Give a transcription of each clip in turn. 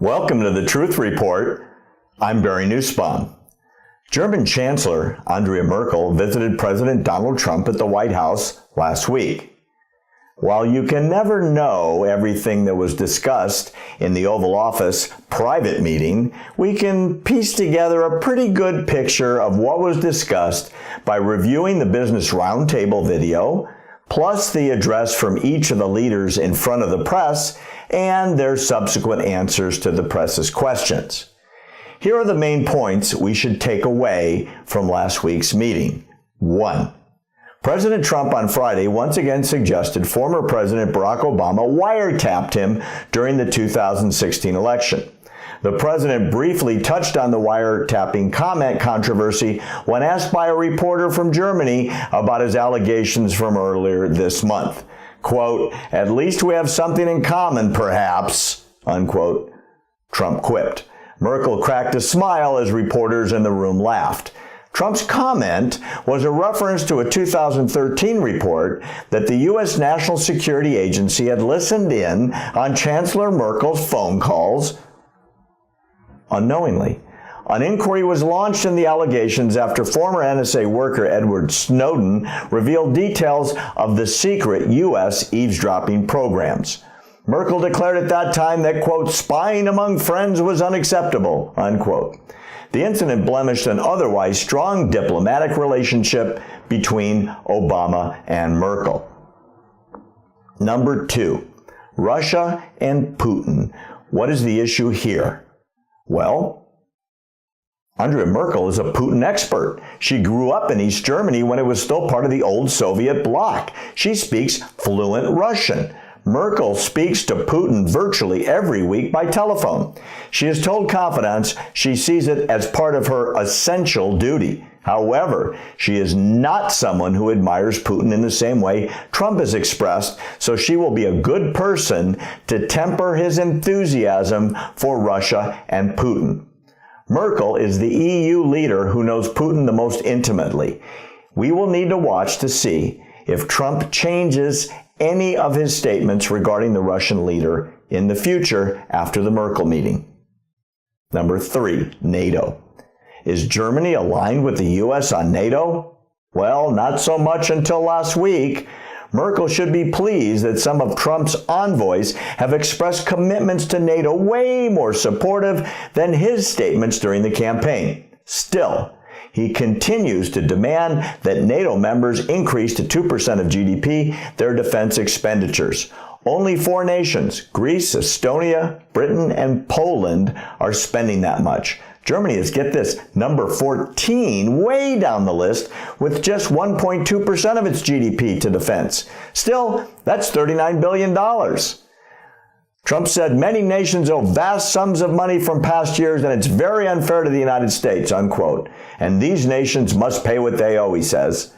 Welcome to the Truth Report. I'm Barry Nussbaum. German Chancellor Angela Merkel visited President Donald Trump at the White House last week. While you can never know everything that was discussed in the Oval Office private meeting, we can piece together a pretty good picture of what was discussed by reviewing the Business Roundtable video, plus the address from each of the leaders in front of the press and their subsequent answers to the press's questions. Here are the main points we should take away from last week's meeting. 1. President Trump on Friday once again suggested former President Barack Obama wiretapped him during the 2016 election. The president briefly touched on the wiretapping comment controversy when asked by a reporter from Germany about his allegations from earlier this month. Quote, "At least we have something in common, perhaps," unquote, Trump quipped. Merkel cracked a smile as reporters in the room laughed. Trump's comment was a reference to a 2013 report that the U.S. National Security Agency had listened in on Chancellor Merkel's phone calls unknowingly. An inquiry was launched in the allegations after former NSA worker Edward Snowden revealed details of the secret U.S. eavesdropping programs. Merkel declared at that time that, quote, "spying among friends was unacceptable," unquote. The incident blemished an otherwise strong diplomatic relationship between Obama and Merkel. Number 2, Russia and Putin. What is the issue here? Well, Angela Merkel is a Putin expert. She grew up in East Germany when it was still part of the old Soviet bloc. She speaks fluent Russian. Merkel speaks to Putin virtually every week by telephone. She has told confidants she sees it as part of her essential duty. However, she is not someone who admires Putin in the same way Trump has expressed, so she will be a good person to temper his enthusiasm for Russia and Putin. Merkel is the EU leader who knows Putin the most intimately. We will need to watch to see if Trump changes any of his statements regarding the Russian leader in the future after the Merkel meeting. Number 3, NATO. Is Germany aligned with the U.S. on NATO? Well, not so much until last week. Merkel should be pleased that some of Trump's envoys have expressed commitments to NATO way more supportive than his statements during the campaign. Still, he continues to demand that NATO members increase to 2% of GDP their defense expenditures. Only 4 nations, Greece, Estonia, Britain, and Poland, are spending that much. Germany is, get this, number 14, way down the list, with just 1.2% of its GDP to defense. Still, that's $39 billion. Trump said many nations owe vast sums of money from past years and it's very unfair to the United States, unquote. And these nations must pay what they owe, he says.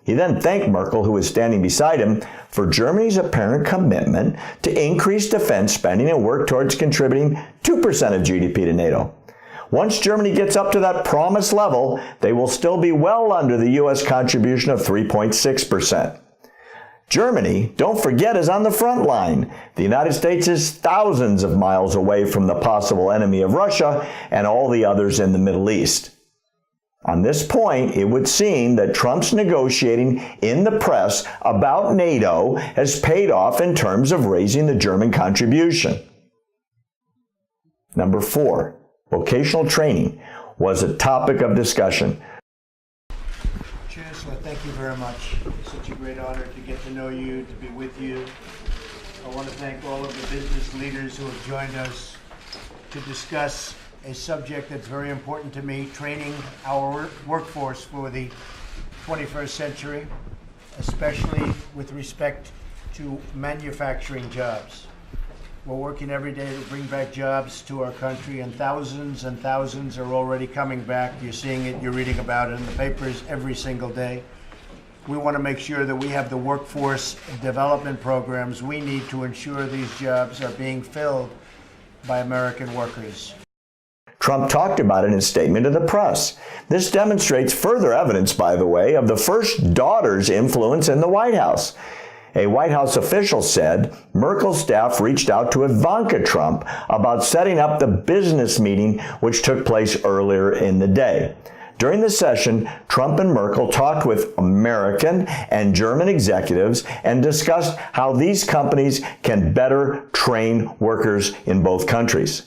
He then thanked Merkel, who was standing beside him, for Germany's apparent commitment to increase defense spending and work towards contributing 2% of GDP to NATO. Once Germany gets up to that promised level, they will still be well under the U.S. contribution of 3.6%. Germany, don't forget, is on the front line. The United States is thousands of miles away from the possible enemy of Russia and all the others in the Middle East. On this point, it would seem that Trump's negotiating in the press about NATO has paid off in terms of raising the German contribution. Number 4, vocational training was a topic of discussion. Chancellor, thank you very much. It's such a great honor to get to know you, to be with you. I want to thank all of the business leaders who have joined us to discuss a subject that's very important to me, training our workforce for the 21st century, especially with respect to manufacturing jobs. We're working every day to bring back jobs to our country, and thousands are already coming back. You're seeing it, you're reading about it in the papers every single day. We want to make sure that we have the workforce development programs we need to ensure these jobs are being filled by American workers. Trump talked about it in his statement to the press. This demonstrates further evidence, by the way, of the first daughter's influence in the White House. A White House official said Merkel's staff reached out to Ivanka Trump about setting up the business meeting which took place earlier in the day. During the session, Trump and Merkel talked with American and German executives and discussed how these companies can better train workers in both countries.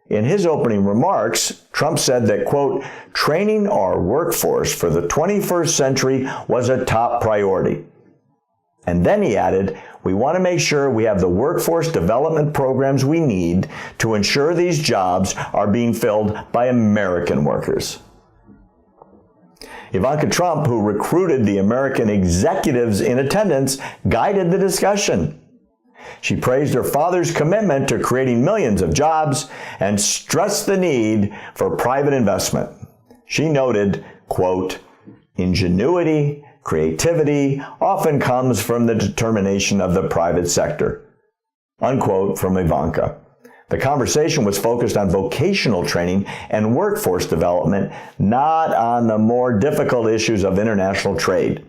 In his opening remarks, Trump said that, quote, training our workforce for the 21st century was a top priority. And then he added, we want to make sure we have the workforce development programs we need to ensure these jobs are being filled by American workers. Ivanka Trump, who recruited the American executives in attendance, guided the discussion. She praised her father's commitment to creating millions of jobs and stressed the need for private investment. She noted, quote, ingenuity, creativity often comes from the determination of the private sector, unquote, from Ivanka. The conversation was focused on vocational training and workforce development, not on the more difficult issues of international trade.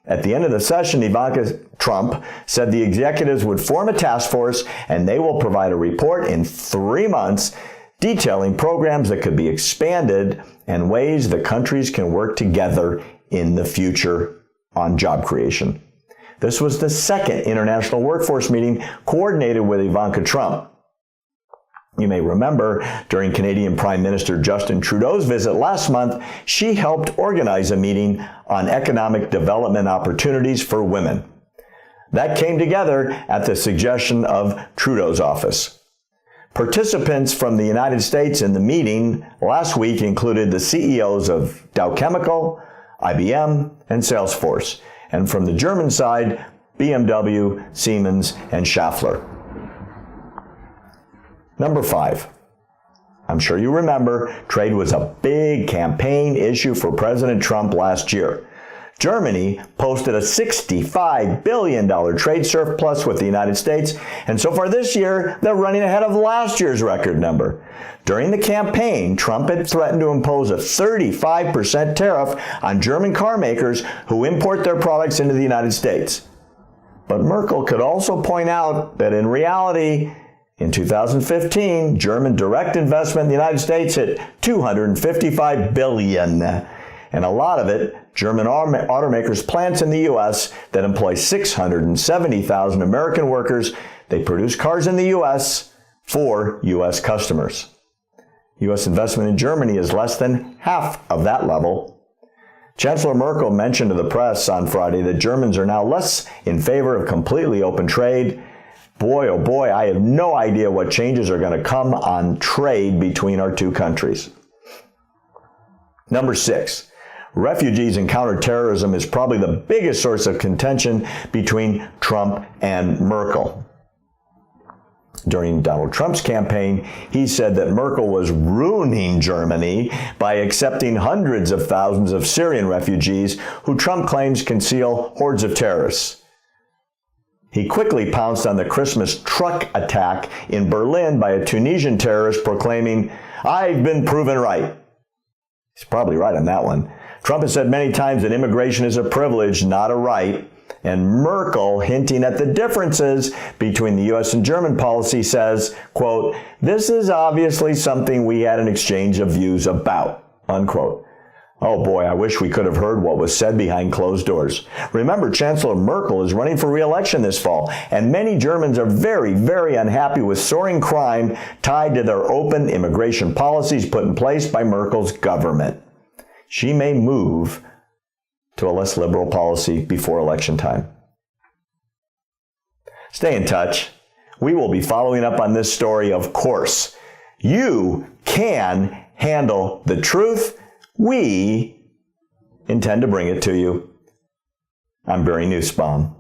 At the end of the session, Ivanka Trump said the executives would form a task force and they will provide a report in 3 months detailing programs that could be expanded and ways the countries can work together in the future on job creation. This was the second international workforce meeting coordinated with Ivanka Trump. You may remember, during Canadian Prime Minister Justin Trudeau's visit last month, she helped organize a meeting on economic development opportunities for women. That came together at the suggestion of Trudeau's office. Participants from the United States in the meeting last week included the CEOs of Dow Chemical, IBM, and Salesforce, and from the German side, BMW, Siemens, and Schaeffler. Number 5. I'm sure you remember, trade was a big campaign issue for President Trump last year. Germany posted a $65 billion trade surplus with the United States, and so far this year, they're running ahead of last year's record number. During the campaign, Trump had threatened to impose a 35% tariff on German car makers who import their products into the United States. But Merkel could also point out that in reality, in 2015, German direct investment in the United States hit $255 billion. And a lot of it, German automakers' plants in the U.S. that employ 670,000 American workers. They produce cars in the U.S. for U.S. customers. U.S. investment in Germany is less than half of that level. Chancellor Merkel mentioned to the press on Friday that Germans are now less in favor of completely open trade. Boy, oh boy, I have no idea what changes are going to come on trade between our two countries. Number 6, refugees and counterterrorism is probably the biggest source of contention between Trump and Merkel. During Donald Trump's campaign, he said that Merkel was ruining Germany by accepting hundreds of thousands of Syrian refugees who Trump claims conceal hordes of terrorists. He quickly pounced on the Christmas truck attack in Berlin by a Tunisian terrorist proclaiming, "I've been proven right." He's probably right on that one. Trump has said many times that immigration is a privilege, not a right. And Merkel, hinting at the differences between the U.S. and German policy, says, quote, "This is obviously something we had an exchange of views about," unquote. Oh boy, I wish we could have heard what was said behind closed doors. Remember, Chancellor Merkel is running for re-election this fall, and many Germans are very, very unhappy with soaring crime tied to their open immigration policies put in place by Merkel's government. She may move to a less liberal policy before election time. Stay in touch. We will be following up on this story, of course. You can handle the truth. We intend to bring it to you. I'm Barry Nussbaum.